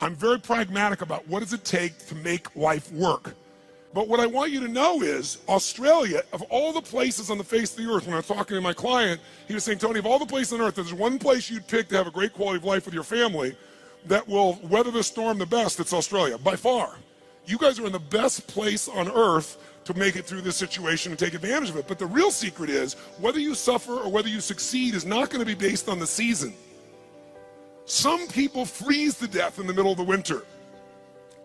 I'm very pragmatic about what does it take to make life work. But what I want you to know is Australia, of all the places on the face of the earth, when I was talking to my client, he was saying, Tony, of all the places on earth, there's one place you'd pick to have a great quality of life with your family that will weather the storm the best, it's Australia, by far. You guys are in the best place on earth to make it through this situation and take advantage of it. But the real secret is, whether you suffer or whether you succeed is not going to be based on the season. Some people freeze to death in the middle of the winter.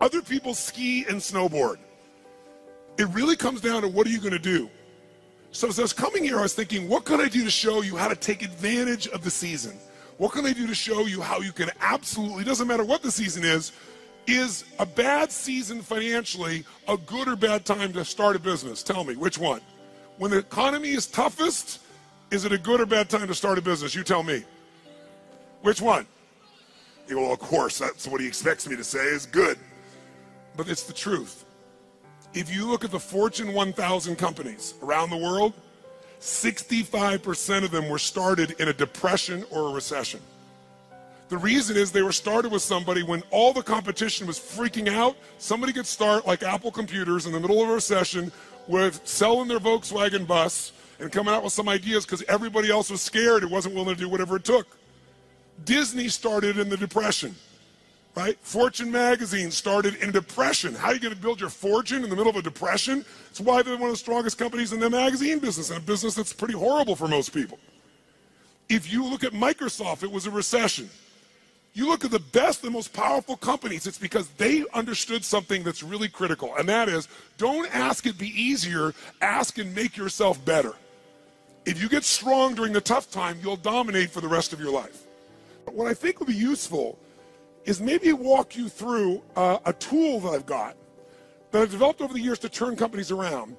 Other people ski and snowboard. It really comes down to what are you going to do? So as I was coming here, I was thinking, what can I do to show you how to take advantage of the season? What can I do to show you how you can absolutely, doesn't matter what the season is a bad season financially a good or bad time to start a business? Tell me, which one? When the economy is toughest, is it a good or bad time to start a business? You tell me. Which one? You go, well, of course, that's what he expects me to say is good. But it's the truth. If you look at the Fortune 1000 companies around the world, 65% of them were started in a depression or a recession. The reason is they were started with somebody when all the competition was freaking out. Somebody could start like Apple Computers in the middle of a recession with selling their Volkswagen bus and coming out with some ideas because everybody else was scared and wasn't willing to do whatever it took. Disney started in the depression. Right? Fortune magazine started in a depression. How are you going to build your fortune in the middle of a depression? It's why they're one of the strongest companies in the magazine business, and a business that's pretty horrible for most people. If you look at Microsoft, it was a recession. You look at the best and most powerful companies, it's because they understood something that's really critical, and that is, don't ask it be easier, ask and make yourself better. If you get strong during the tough time, you'll dominate for the rest of your life. But what I think would be useful is maybe walk you through a tool that I've got that I've developed over the years to turn companies around.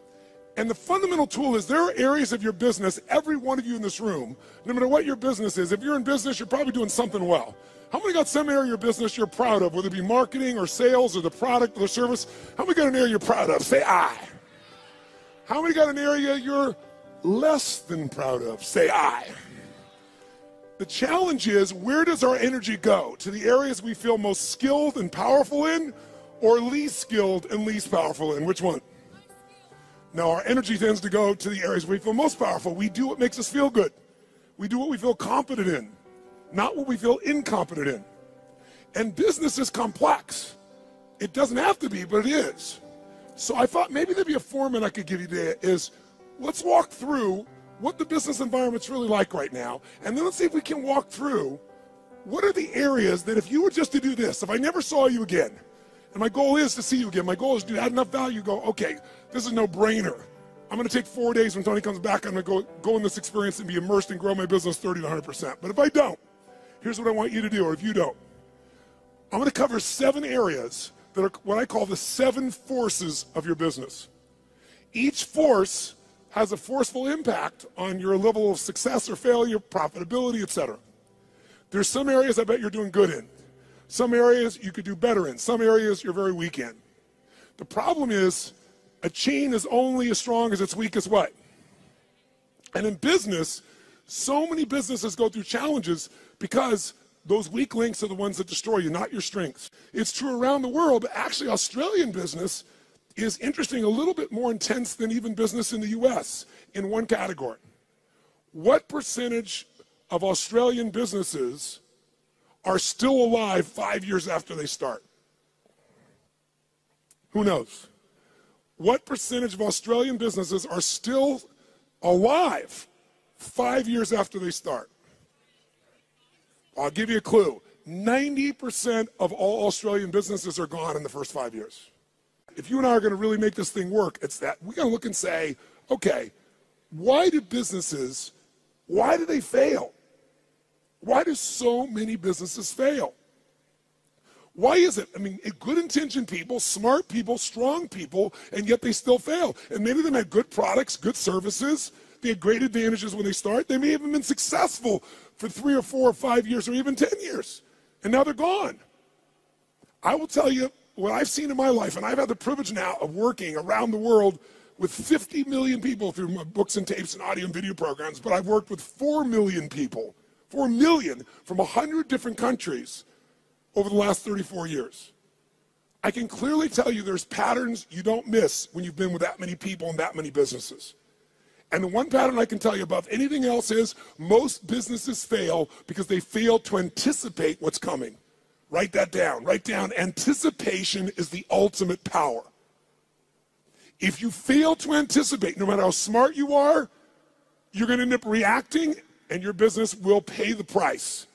And the fundamental tool is there are areas of your business, every one of you in this room, no matter what your business is, if you're in business, you're probably doing something well. How many got some area of your business you're proud of, whether it be marketing or sales or the product or the service? How many got an area you're proud of? Say I. How many got an area you're less than proud of? Say I. The challenge is, where does our energy go? To the areas we feel most skilled and powerful in, or least skilled and least powerful in? Which one? No, our energy tends to go to the areas we feel most powerful. We do what makes us feel good. We do what we feel competent in, not what we feel incompetent in. And business is complex. It doesn't have to be, but it is. So I thought maybe there'd be a format I could give you today is, let's walk through what the business environment's really like right now, and then let's see if we can walk through what are the areas that if you were just to do this, if I never saw you again, and my goal is to see you again, my goal is to add enough value, go, okay, this is no brainer. I'm gonna take 4 days when Tony comes back, I'm gonna go in this experience and be immersed and grow my business 30 to 100%. But if I don't, here's what I want you to do, or if you don't. I'm gonna cover 7 areas that are what I call the 7 forces of your business. Each force has a forceful impact on your level of success or failure, profitability, etc. There's some areas I bet you're doing good in. Some areas you could do better in. Some areas you're very weak in. The problem is, a chain is only as strong as its weakest what? And in business, so many businesses go through challenges because those weak links are the ones that destroy you, not your strengths. It's true around the world, but actually Australian business is interesting, a little bit more intense than even business in the US in one category. What percentage of Australian businesses are still alive 5 years after they start? Who knows? What percentage of Australian businesses are still alive 5 years after they start? I'll give you a clue. 90% of all Australian businesses are gone in the first 5 years. If you and I are going to really make this thing work, it's that we got to look and say, okay, why do they fail? Why do so many businesses fail? Why is it? I mean, good-intentioned people, smart people, strong people, and yet they still fail. And many of them had good products, good services. They had great advantages when they start. They may have been successful for 3 or 4 or 5 years or even 10 years, and now they're gone. I will tell you what I've seen in my life, and I've had the privilege now of working around the world with 50 million people through my books and tapes and audio and video programs, but I've worked with 4 million people, 4 million from 100 different countries. over the last 34 years. I can clearly tell you there's patterns you don't miss when you've been with that many people and that many businesses. And the one pattern I can tell you above anything else is most businesses fail because they fail to anticipate what's coming. Write that down. Write down, anticipation is the ultimate power. If you fail to anticipate, no matter how smart you are, you're going to end up reacting and your business will pay the price.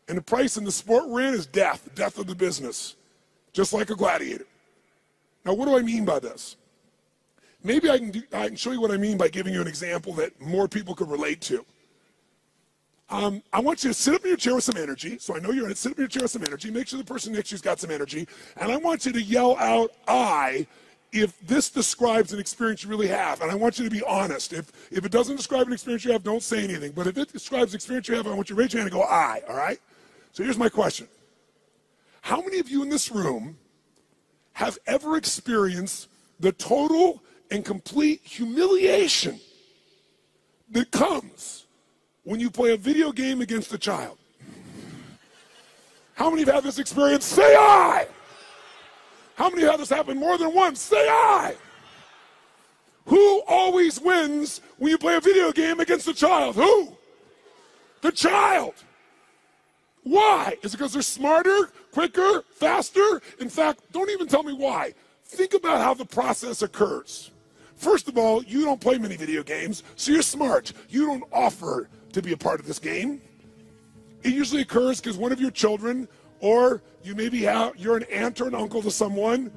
And the price in the sport we're in is death, death of the business, just like a gladiator. Now, what do I mean by this? Maybe I can show you what I mean by giving you an example that more people could relate to. I want you to sit up in your chair with some energy. So I know you're in it. Sit up in your chair with some energy. Make sure the person next to you's got some energy. And I want you to yell out, I, if this describes an experience you really have. And I want you to be honest. If it doesn't describe an experience you have, don't say anything. But if it describes an experience you have, I want you to raise your hand and go, I, all right? So here's my question. How many of you in this room have ever experienced the total and complete humiliation that comes when you play a video game against a child? How many have had this experience? Say I. How many have had this happen more than once? Say I. Who always wins when you play a video game against a child? Who? The child. Why? Is it because they're smarter, quicker, faster? In fact, don't even tell me why. Think about how the process occurs. First of all, you don't play many video games, so you're smart. You don't offer to be a part of this game. It usually occurs because one of your children, or you maybe you're an aunt or an uncle to someone,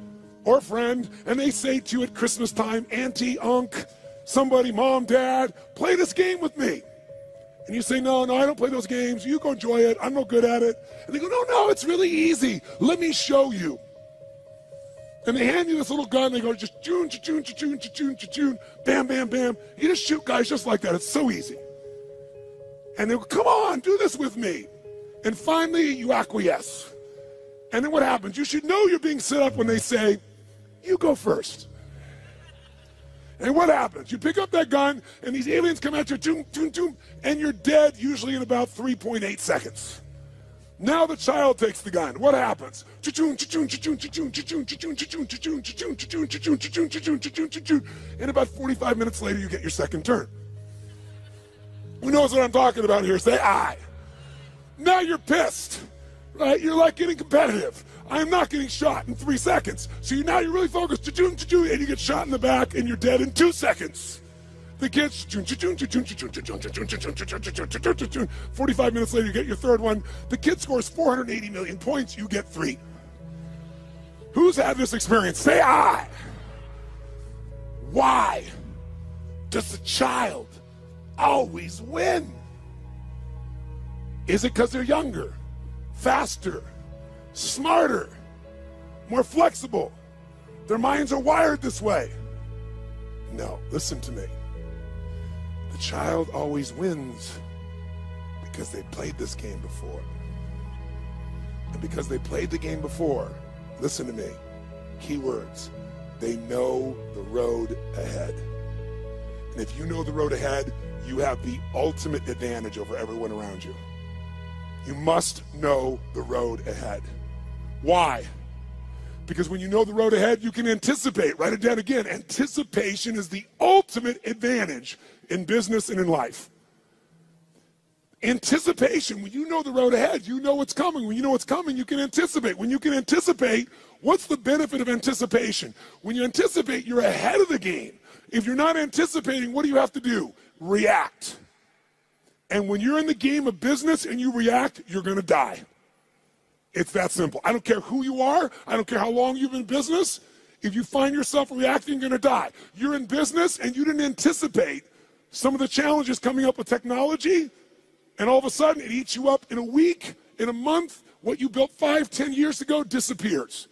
or a friend, and they say to you at Christmas time, Auntie, Unc, somebody, Mom, Dad, play this game with me. And you say, no, I don't play those games. You go enjoy it. I'm no good at it. And they go, no, it's really easy. Let me show you. And they hand you this little gun. They go, just choon, choon, choon, choon, choon, bam, bam, bam. You just shoot guys just like that. It's so easy. And they go, come on, do this with me. And finally, you acquiesce. And then what happens? You should know you're being set up when they say, you go first. And what happens? You pick up that gun, and these aliens come at you, choom, choom, choom, and you're dead usually in about 3.8 seconds. Now the child takes the gun. What happens? And about 45 minutes later, you get your second turn. Who knows what I'm talking about here? Say I. Now you're pissed, right? You're like getting competitive. I'm not getting shot in 3 seconds. So now you're really focused, and you get shot in the back, and you're dead in 2 seconds. The kids, 45 minutes later, you get your third one. The kid scores 480 million points, you get 3. Who's had this experience? Say I. Why does the child always win? Is it because they're younger, faster, smarter, more flexible? Their minds are wired this way. No, listen to me. The child always wins because they played this game before. And because they played the game before, listen to me, keywords, they know the road ahead. And if you know the road ahead, you have the ultimate advantage over everyone around you. You must know the road ahead. Why? Because when you know the road ahead, you can anticipate. Write it down again. Anticipation is the ultimate advantage in business and in life. Anticipation, when you know the road ahead, you know what's coming. When you know what's coming, you can anticipate. When you can anticipate, what's the benefit of anticipation? When you anticipate, you're ahead of the game. If you're not anticipating, what do you have to do? React. And when you're in the game of business and you react, you're going to die. It's that simple. I don't care who you are. I don't care how long you've been in business. If you find yourself reacting, you're going to die. You're in business and you didn't anticipate some of the challenges coming up with technology, and all of a sudden it eats you up in a week, in a month. What you built 5, 10 years ago disappears.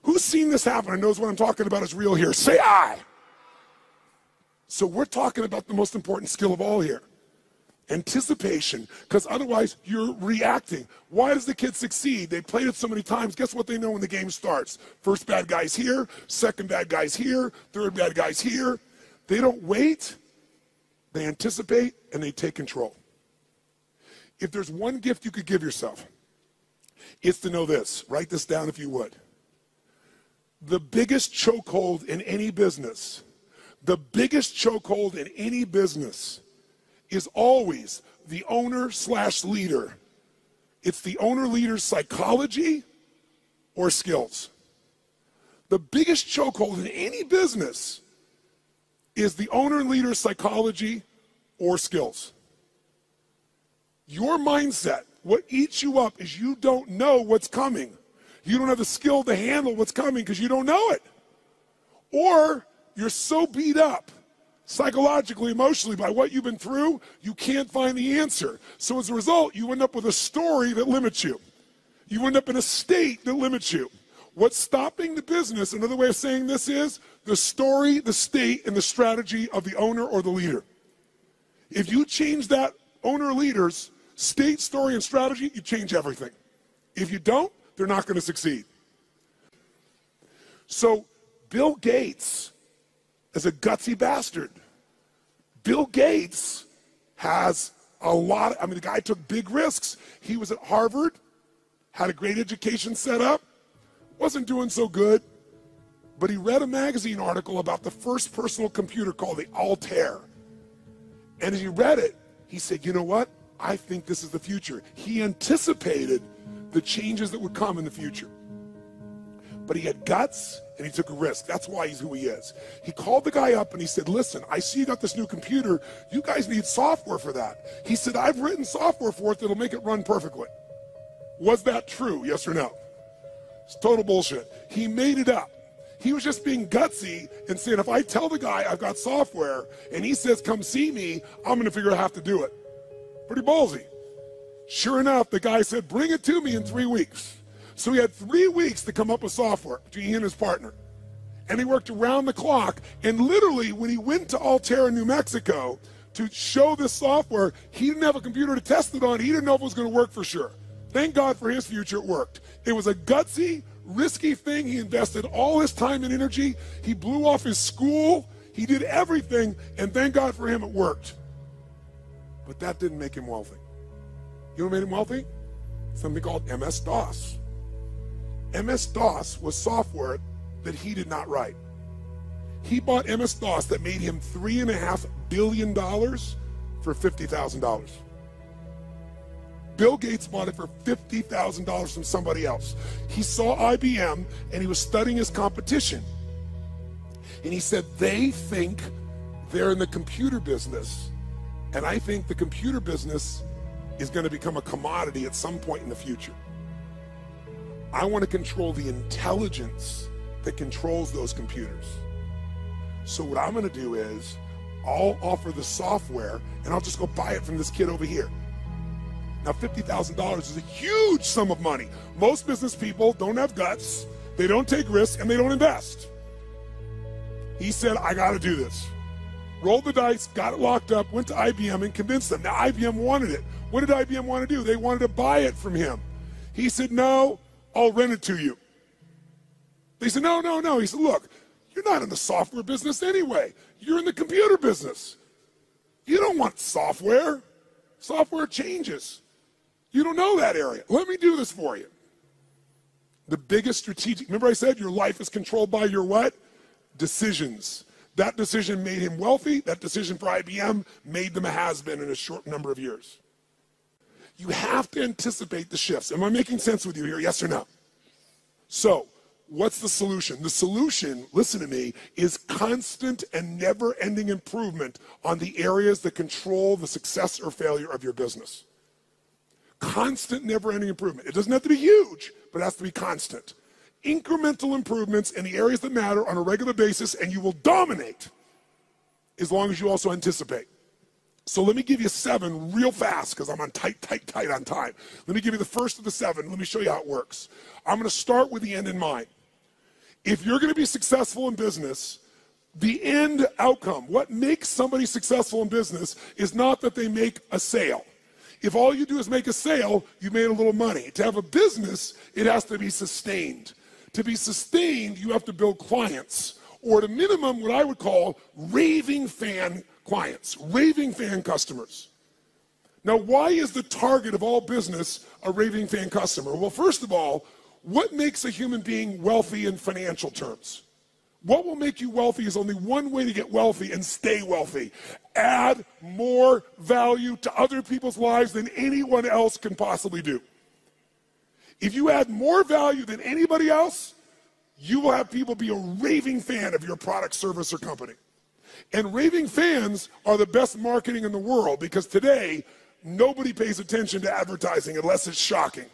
Who's seen this happen and knows what I'm talking about is real here? Say I. So we're talking about the most important skill of all here. Anticipation, because otherwise you're reacting. Why does the kid succeed? They played it so many times. Guess what they know when the game starts? First bad guy's here, second bad guy's here, third bad guy's here. They don't wait, they anticipate, and they take control. If there's one gift you could give yourself, It's to know this. Write this down if you would. The biggest chokehold in any business, is always the owner/leader. It's the owner-leader's psychology or skills. The biggest chokehold in any business is the owner-leader's psychology or skills. Your mindset, what eats you up is you don't know what's coming. You don't have the skill to handle what's coming because you don't know it. Or you're so beat up psychologically, emotionally by what you've been through, you can't find the answer. So as a result, you end up with a story that limits you. You end up in a state that limits you. What's stopping the business, another way of saying this is the story, the state, and the strategy of the owner or the leader. If you change that owner or leader's state, story, and strategy, you change everything. If you don't, they're not going to succeed. So Bill Gates is a gutsy bastard. Bill Gates has a lot, the guy took big risks. He was at Harvard, had a great education set up, wasn't doing so good, but he read a magazine article about the first personal computer called the Altair. And as he read it, he said, you know what? I think this is the future. He anticipated the changes that would come in the future. But he had guts and he took a risk. That's why he's who he is. He called the guy up and he said, listen, I see you got this new computer. You guys need software for that. He said, I've written software for it that'll make it run perfectly. Was that true? Yes or no? It's total bullshit. He made it up. He was just being gutsy and saying, if I tell the guy I've got software and he says, come see me, I'm going to figure out how to do it. Pretty ballsy. Sure enough, the guy said, bring it to me in 3 weeks. So he had 3 weeks to come up with software between he and his partner. And he worked around the clock. And literally, when he went to Altair in New Mexico to show this software, he didn't have a computer to test it on. He didn't know if it was going to work for sure. Thank God for his future, it worked. It was a gutsy, risky thing. He invested all his time and energy. He blew off his school. He did everything. And thank God for him, it worked. But that didn't make him wealthy. You know what made him wealthy? Something called MS-DOS. MS-DOS was software that he did not write. He bought MS-DOS that made him $3.5 billion for $50,000. Bill Gates bought it for $50,000 from somebody else. He saw IBM and he was studying his competition. And he said, they think they're in the computer business. And I think the computer business is going to become a commodity at some point in the future. I want to control the intelligence that controls those computers. So what I'm going to do is I'll offer the software and I'll just go buy it from this kid over here. Now, $50,000 is a huge sum of money. Most business people don't have guts, they don't take risks, and they don't invest. He said, I got to do this. Rolled the dice, got it locked up, went to IBM and convinced them. Now, IBM wanted it. What did IBM want to do? They wanted to buy it from him. He said, no, I'll rent it to you. They said, no, no, no. He said, look, you're not in the software business anyway. You're in the computer business. You don't want software. Software changes. You don't know that area. Let me do this for you. The biggest strategic, remember I said your life is controlled by your what? Decisions. That decision made him wealthy. That decision for IBM made them a has-been in a short number of years. You have to anticipate the shifts. Am I making sense with you here? Yes or no? So, what's the solution? The solution, listen to me, is constant and never-ending improvement on the areas that control the success or failure of your business. Constant, never-ending improvement. It doesn't have to be huge, but it has to be constant. Incremental improvements in the areas that matter on a regular basis, and you will dominate as long as you also anticipate. So let me give you 7 real fast because I'm on tight on time. Let me give you the first of the 7. Let me show you how it works. I'm going to start with the end in mind. If you're going to be successful in business, the end outcome, what makes somebody successful in business is not that they make a sale. If all you do is make a sale, you made a little money. To have a business, it has to be sustained. To be sustained, you have to build clients, or at a minimum, what I would call raving fan clients, raving fan customers. Now, why is the target of all business a raving fan customer? Well, first of all, what makes a human being wealthy in financial terms? What will make you wealthy is only one way to get wealthy and stay wealthy. Add more value to other people's lives than anyone else can possibly do. If you add more value than anybody else, you will have people be a raving fan of your product, service, or company. And raving fans are the best marketing in the world, because today, nobody pays attention to advertising unless it's shocking.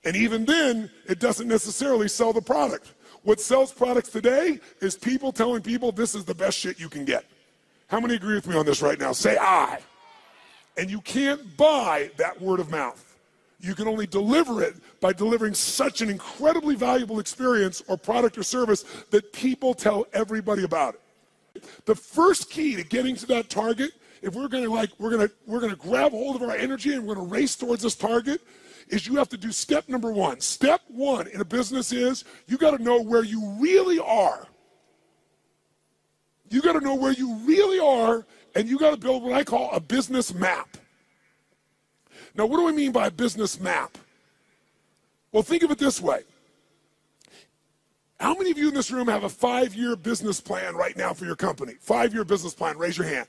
And even then, it doesn't necessarily sell the product. What sells products today is people telling people this is the best shit you can get. How many agree with me on this right now? Say aye. And you can't buy that word of mouth. You can only deliver it by delivering such an incredibly valuable experience or product or service that people tell everybody about it. The first key to getting to that target, if we're gonna grab hold of our energy and we're gonna race towards this target, is you have to do step number one. Step one in a business is you gotta know where you really are. You gotta know where you really are, and you gotta build what I call a business map. Now, what do I mean by a business map? Well, think of it this way. How many of you in this room have a 5-year business plan right now for your company? 5-year business plan, raise your hand.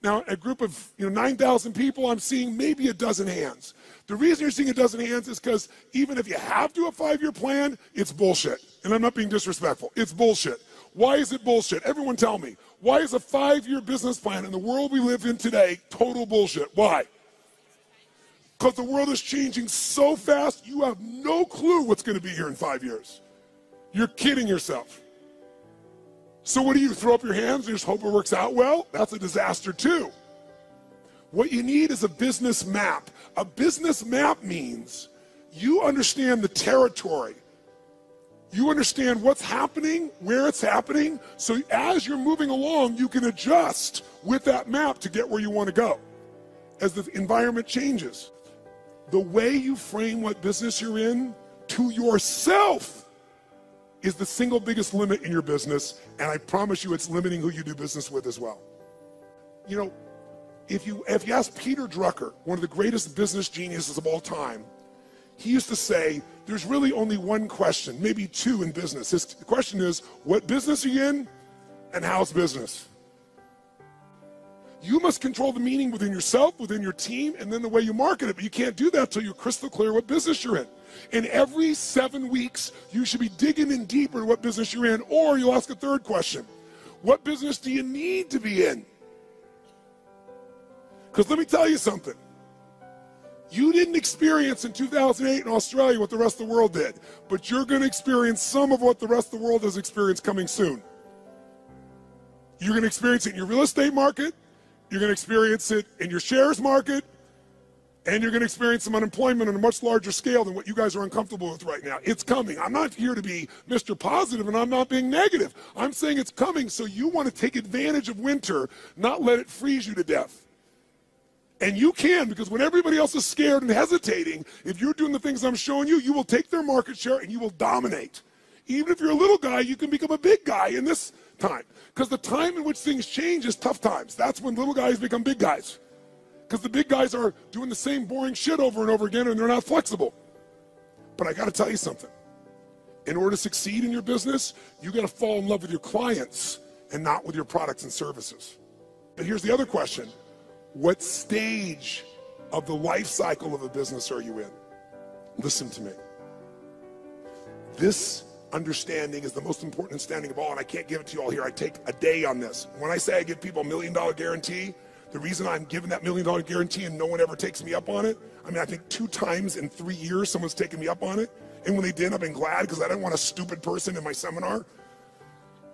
Now, a group of 9,000 people, I'm seeing maybe a dozen hands. The reason you're seeing a dozen hands is because even if you have to do a 5-year plan, it's bullshit. And I'm not being disrespectful. It's bullshit. Why is it bullshit? Everyone tell me. Why is a 5-year business plan in the world we live in today total bullshit? Why? Because the world is changing so fast, you have no clue what's going to be here in 5 years. You're kidding yourself. So what do you throw up your hands and just hope it works out well? That's a disaster too. What you need is a business map. A business map means you understand the territory. You understand what's happening, where it's happening, so as you're moving along, you can adjust with that map to get where you want to go as the environment changes. The way you frame what business you're in to yourself is the single biggest limit in your business, and I promise you it's limiting who you do business with as well. You know, if you ask Peter Drucker, one of the greatest business geniuses of all time, he used to say, there's really only one question, maybe two in business. The question is, what business are you in, and how's business? You must control the meaning within yourself, within your team, and then the way you market it. But you can't do that until you're crystal clear what business you're in. And every 7 weeks, you should be digging in deeper to what business you're in, or you'll ask a third question. What business do you need to be in? Because let me tell you something. You didn't experience in 2008 in Australia what the rest of the world did, but you're going to experience some of what the rest of the world has experienced coming soon. You're going to experience it in your real estate market, you're going to experience it in your shares market, and you're going to experience some unemployment on a much larger scale than what you guys are uncomfortable with right now. It's coming. I'm not here to be Mr. Positive, and I'm not being negative. I'm saying it's coming, so you want to take advantage of winter, not let it freeze you to death. And you can, because when everybody else is scared and hesitating, if you're doing the things I'm showing you, you will take their market share and you will dominate. Even if you're a little guy, you can become a big guy in this time. Because the time in which things change is tough times. That's when little guys become big guys. Because the big guys are doing the same boring shit over and over again, and they're not flexible. But I got to tell you something. In order to succeed in your business, you got to fall in love with your clients and not with your products and services. But here's the other question. What stage of the life cycle of a business are you in? Listen to me. This understanding is the most important understanding of all, and I can't give it to you all here. I take a day on this. When I say I give people $1 million guarantee, the reason I'm giving that $1 million guarantee and no one ever takes me up on it, I mean, I think 2 times in 3 years someone's taken me up on it, and when they did, I've been glad, because I didn't want a stupid person in my seminar.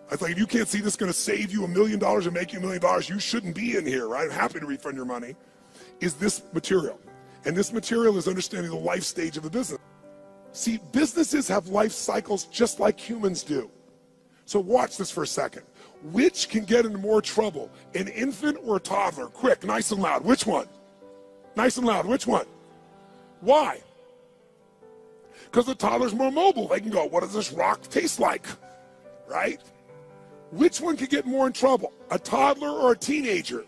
I was like, if you can't see this is going to save you $1 million and make you $1 million, you shouldn't be in here, right? I'm happy to refund your money. Is this material. And this material is understanding the life stage of a business. See, businesses have life cycles just like humans do. So watch this for a second. Which can get into more trouble, an infant or a toddler? Quick, nice and loud. Which one? Nice and loud. Which one? Why? Because the toddler's more mobile. They can go, what does this rock taste like? Right? Which one could get more in trouble? A toddler or a teenager?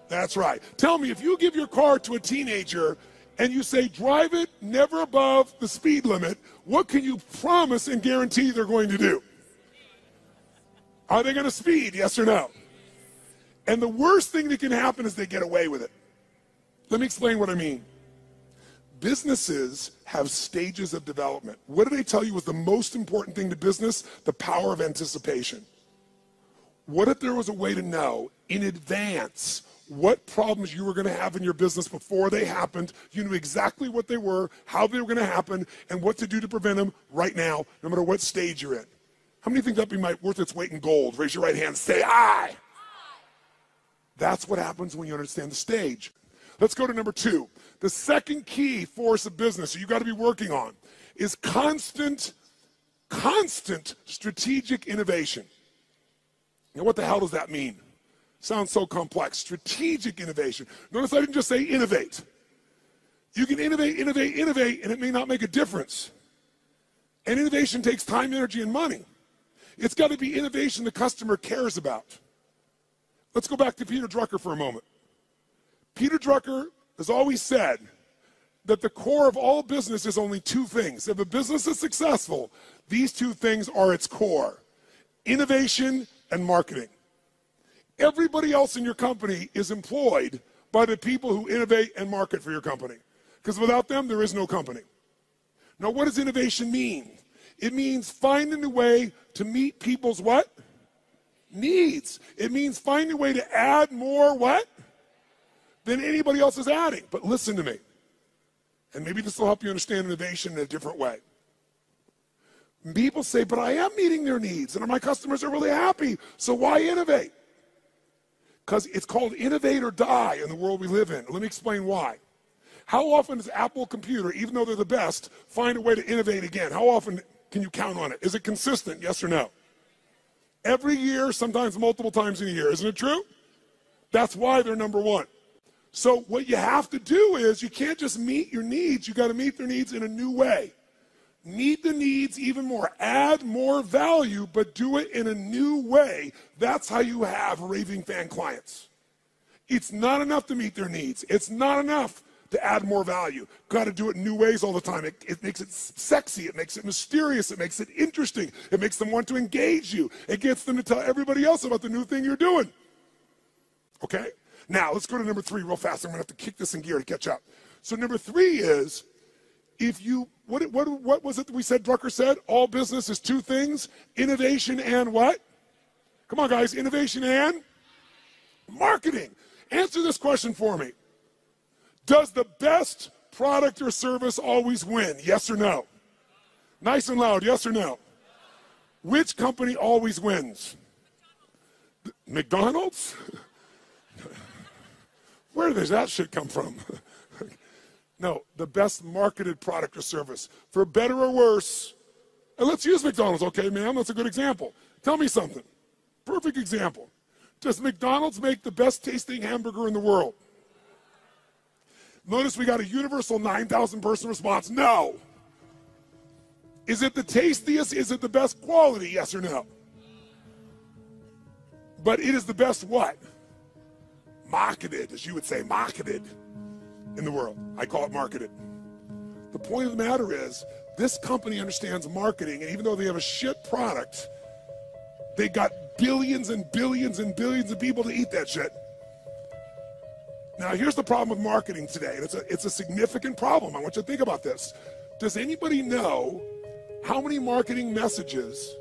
That's right. Tell me, if you give your car to a teenager and you say, drive it never above the speed limit, what can you promise and guarantee they're going to do? Are they going to speed, yes or no? And the worst thing that can happen is they get away with it. Let me explain what I mean. Businesses have stages of development. What do they tell you was the most important thing to business? The power of anticipation. What if there was a way to know in advance what problems you were going to have in your business before they happened? You knew exactly what they were, how they were going to happen, and what to do to prevent them right now, no matter what stage you're in. How many think that'd be worth its weight in gold? Raise your right hand and say, aye. That's what happens when you understand the stage. Let's go to number 2. The second key force of business that you got to be working on is constant strategic innovation. Now, what the hell does that mean? Sounds so complex. Strategic innovation. Notice I didn't just say innovate. You can innovate, and it may not make a difference. And innovation takes time, energy, and money. It's got to be innovation the customer cares about. Let's go back to Peter Drucker for a moment. Peter Drucker has always said that the core of all business is only 2 things. If a business is successful, these 2 things are its core: innovation and marketing. Everybody else in your company is employed by the people who innovate and market for your company. Because without them, there is no company. Now, what does innovation mean? It means finding a way to meet people's what? Needs. It means finding a way to add more what? Than anybody else is adding. But listen to me, and maybe this will help you understand innovation in a different way. People say, but I am meeting their needs, and my customers are really happy, so why innovate? Because it's called innovate or die in the world we live in. Let me explain why. How often does Apple Computer, even though they're the best, find a way to innovate again? How often can you count on it? Is it consistent, yes or no? Every year, sometimes multiple times in a year. Isn't it true? That's why they're number 1. So what you have to do is you can't just meet your needs. You got to meet their needs in a new way. Meet the needs even more. Add more value, but do it in a new way. That's how you have raving fan clients. It's not enough to meet their needs. It's not enough to add more value. Got to do it in new ways all the time. It makes it sexy. It makes it mysterious. It makes it interesting. It makes them want to engage you. It gets them to tell everybody else about the new thing you're doing. Okay? Now, let's go to number 3 real fast. I'm going to have to kick this in gear to catch up. So number 3 is, if you, what was it that we said Drucker said? All business is 2 things, innovation and what? Come on, guys, innovation and marketing. Answer this question for me. Does the best product or service always win? Yes or no? Nice and loud, yes or no? Which company always wins? McDonald's? Where does that shit come from? No, the best marketed product or service. For better or worse, and let's use McDonald's, okay, ma'am? That's a good example. Tell me something. Perfect example. Does McDonald's make the best tasting hamburger in the world? Notice we got a universal 9,000 person response. No. Is it the tastiest? Is it the best quality? Yes or no? But it is the best what? Marketed, as you would say, marketed in the world. I call it marketed. The point of the matter is, this company understands marketing, and even though they have a shit product, they got billions and billions and billions of people to eat that shit. Now, here's the problem with marketing today, and it's a significant problem. I want you to think about this. Does anybody know how many marketing messages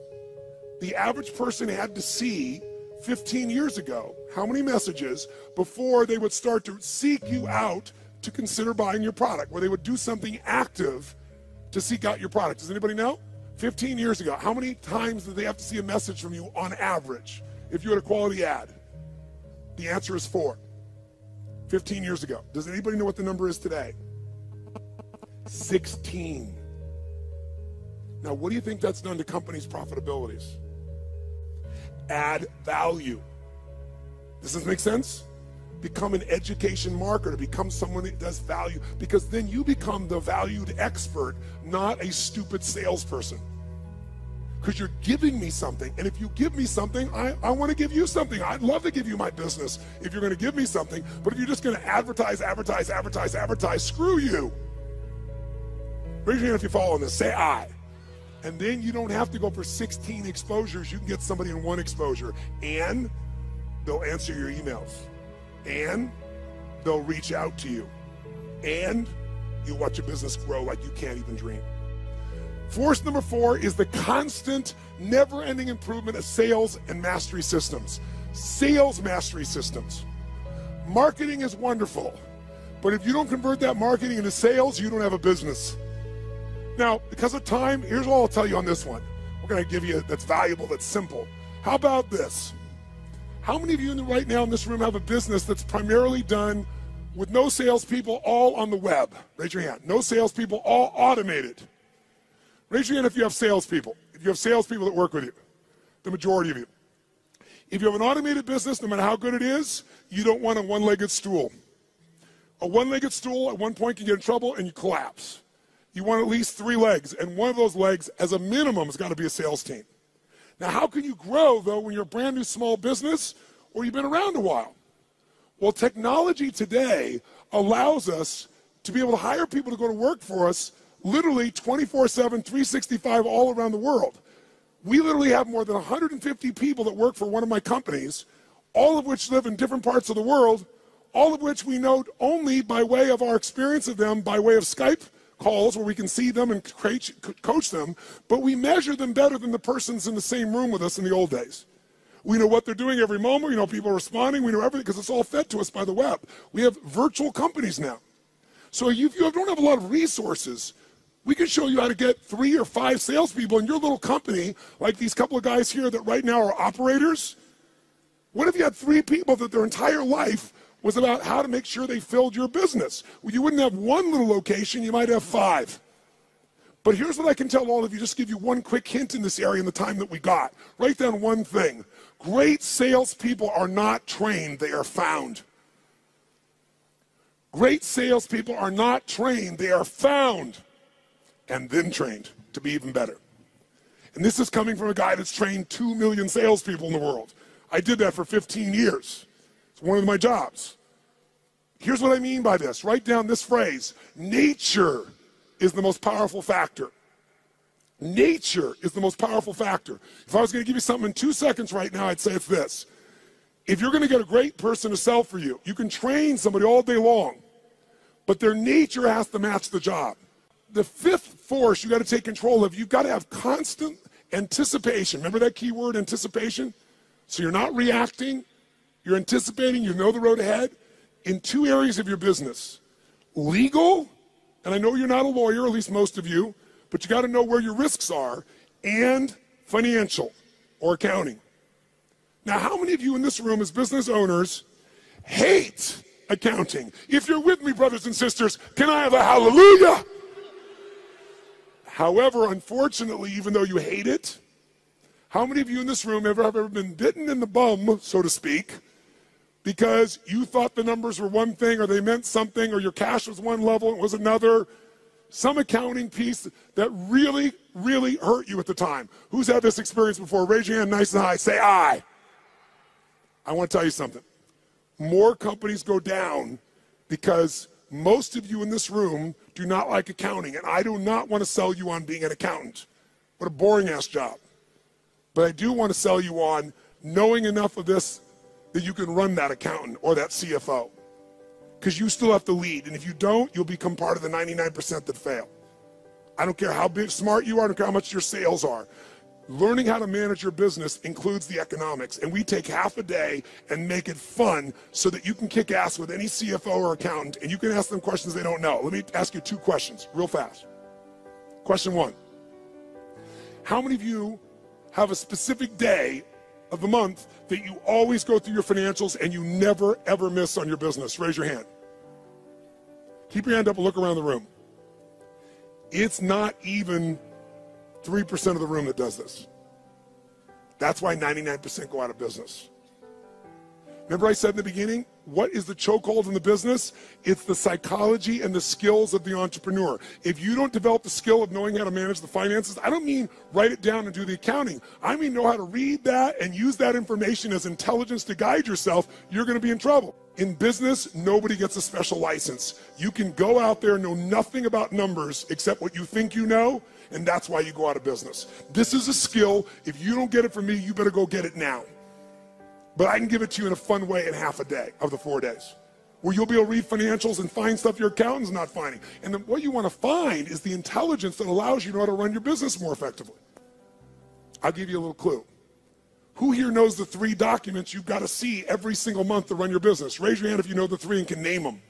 the average person had to see 15 years ago? How many messages before they would start to seek you out to consider buying your product, where they would do something active to seek out your product? Does anybody know? 15 years ago, how many times did they have to see a message from you on average if you had a quality ad? The answer is 4. 15 years ago. Does anybody know what the number is today? 16. Now, what do you think that's done to companies' profitabilities? Add value. Does this make sense? Become an education marketer. Become someone that does value, because then you become the valued expert, not a stupid salesperson. because you're giving me something. And if you give me something, I want to give you something. I'd love to give you my business if you're going to give me something. But if you're just going to advertise, screw you. Raise your hand if you follow this. Say I. And then you don't have to go for 16 exposures. You can get somebody in one exposure. And they'll answer your emails. And they'll reach out to you. And you'll watch your business grow like you can't even dream. Force number 4 is the constant, never-ending improvement of sales and mastery systems. Sales mastery systems. Marketing is wonderful, but if you don't convert that marketing into sales, you don't have a business. Now, because of time, here's all I'll tell you on this one. We're going to give you that's valuable, that's simple. How about this? How many of you right now in this room have a business that's primarily done with no salespeople, all on the web? Raise your hand. No salespeople, all automated. Raise your hand if you have salespeople. If you have salespeople that work with you, the majority of you. If you have an automated business, no matter how good it is, you don't want a one-legged stool. A one-legged stool at one point can get in trouble and you collapse. You want at least 3 legs, and one of those legs, as a minimum, has got to be a sales team. Now, how can you grow, though, when you're a brand new small business or you've been around a while? Well, technology today allows us to be able to hire people to go to work for us literally 24/7, 365 all around the world. We literally have more than 150 people that work for one of my companies, all of which live in different parts of the world, all of which we know only by way of our experience of them, by way of Skype calls where we can see them and coach them, but we measure them better than the persons in the same room with us in the old days. We know what they're doing every moment. We know people are responding. We know everything because it's all fed to us by the web. We have virtual companies now. So if you don't have a lot of resources, we can show you how to get 3 or 5 salespeople in your little company, like these couple of guys here that right now are operators. What if you had 3 people that their entire life was about how to make sure they filled your business? Well, you wouldn't have one little location, you might have 5. But here's what I can tell all of you, just give you one quick hint in this area in the time that we got. Write down one thing. Great salespeople are not trained, they are found. Great salespeople are not trained, they are found. And then trained to be even better. And this is coming from a guy that's trained 2 million salespeople in the world. I did that for 15 years. It's one of my jobs. Here's what I mean by this. Write down this phrase. Nature is the most powerful factor. Nature is the most powerful factor. If I was going to give you something in 2 seconds right now, I'd say it's this. If you're going to get a great person to sell for you, you can train somebody all day long, but their nature has to match the job. The 5th force you got to take control of, you've got to have constant anticipation. Remember that key word, anticipation? So you're not reacting, you're anticipating, you know the road ahead in 2 areas of your business. Legal, and I know you're not a lawyer, at least most of you, but you got to know where your risks are, and financial or accounting. Now, how many of you in this room as business owners hate accounting? If you're with me, brothers and sisters, can I have a hallelujah? However, unfortunately, even though you hate it, how many of you in this room have ever been bitten in the bum, so to speak, because you thought the numbers were one thing or they meant something or your cash was one level and it was another? Some accounting piece that really, really hurt you at the time. Who's had this experience before? Raise your hand nice and high. Say I. I want to tell you something. More companies go down because most of you in this room do not like accounting, and I do not want to sell you on being an accountant. What a boring-ass job. But I do want to sell you on knowing enough of this that you can run that accountant or that CFO. Because you still have to lead, and if you don't, you'll become part of the 99% that fail. I don't care how big, smart you are, I don't care how much your sales are. Learning how to manage your business includes the economics, and we take half a day and make it fun so that you can kick ass with any CFO or accountant, and you can ask them questions they don't know. Let me ask you 2 questions real fast. Question 1. How many of you have a specific day of the month that you always go through your financials and you never, ever miss on your business? Raise your hand. Keep your hand up and look around the room. It's not even 3% of the room that does this. That's why 99% go out of business. Remember I said in the beginning, what is the chokehold in the business? It's the psychology and the skills of the entrepreneur. If you don't develop the skill of knowing how to manage the finances, I don't mean write it down and do the accounting. I mean know how to read that and use that information as intelligence to guide yourself. You're going to be in trouble. In business, nobody gets a special license. You can go out there and know nothing about numbers except what you think you know, and that's why you go out of business. This is a skill. If you don't get it from me, you better go get it now. But I can give it to you in a fun way in half a day of the 4 days, where you'll be able to read financials and find stuff your accountant's not finding. And then what you want to find is the intelligence that allows you to know how to run your business more effectively. I'll give you a little clue. Who here knows the 3 documents you've got to see every single month to run your business? Raise your hand if you know the 3 and can name them.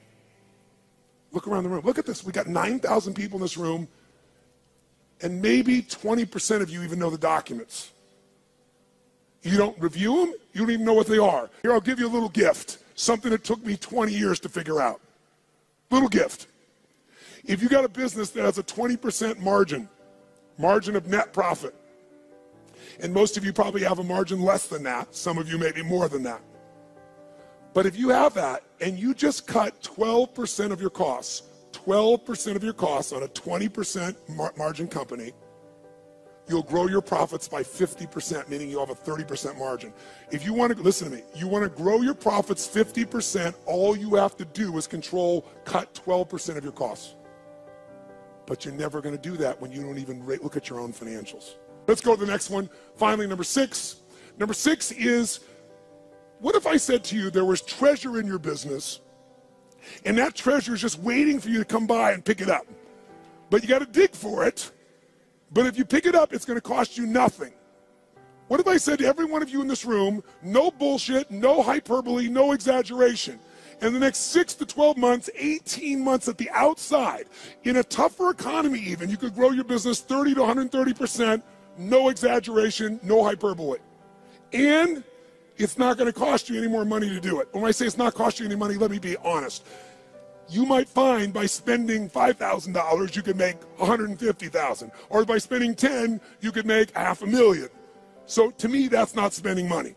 Look around the room. Look at this. We got 9,000 people in this room, and maybe 20% of you even know the documents. You don't review them, you don't even know what they are. Here, I'll give you a little gift, something that took me 20 years to figure out. Little gift. If you got a business that has a 20% margin of net profit, and most of you probably have a margin less than that, some of you maybe more than that. But if you have that, and you just cut 12% of your costs, 12% of your costs on a 20% margin company, you'll grow your profits by 50%, meaning you'll have a 30% margin. If you want to, listen to me, you want to grow your profits 50%, all you have to do is cut 12% of your costs. But you're never going to do that when you don't even look at your own financials. Let's go to the next one. Finally, number 6. Number 6 is, what if I said to you there was treasure in your business, and that treasure is just waiting for you to come by and pick it up? But you got to dig for it. But if you pick it up, it's going to cost you nothing. What if I said to every one of you in this room, no bullshit, no hyperbole, no exaggeration. In the next 6 to 12 months, 18 months at the outside, in a tougher economy even, you could grow your business 30 to 130%, no exaggeration, no hyperbole. And it's not going to cost you any more money to do it. When I say it's not cost you any money, let me be honest. You might find by spending $5,000, you could make $150,000. Or by spending 10, you could make $500,000. So to me, that's not spending money.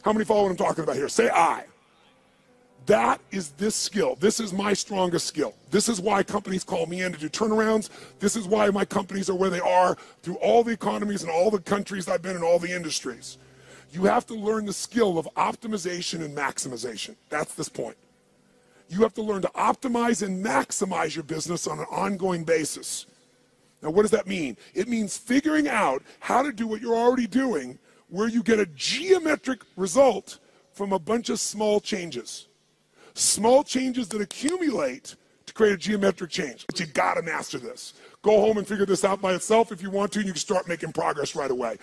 How many follow what I'm talking about here? Say I. That is this skill. This is my strongest skill. This is why companies call me in to do turnarounds. This is why my companies are where they are through all the economies and all the countries I've been in, all the industries. You have to learn the skill of optimization and maximization. That's this point. You have to learn to optimize and maximize your business on an ongoing basis. Now, what does that mean? It means figuring out how to do what you're already doing, where you get a geometric result from a bunch of small changes. Small changes that accumulate to create a geometric change. But you gotta master this. Go home and figure this out by itself if you want to, and you can start making progress right away.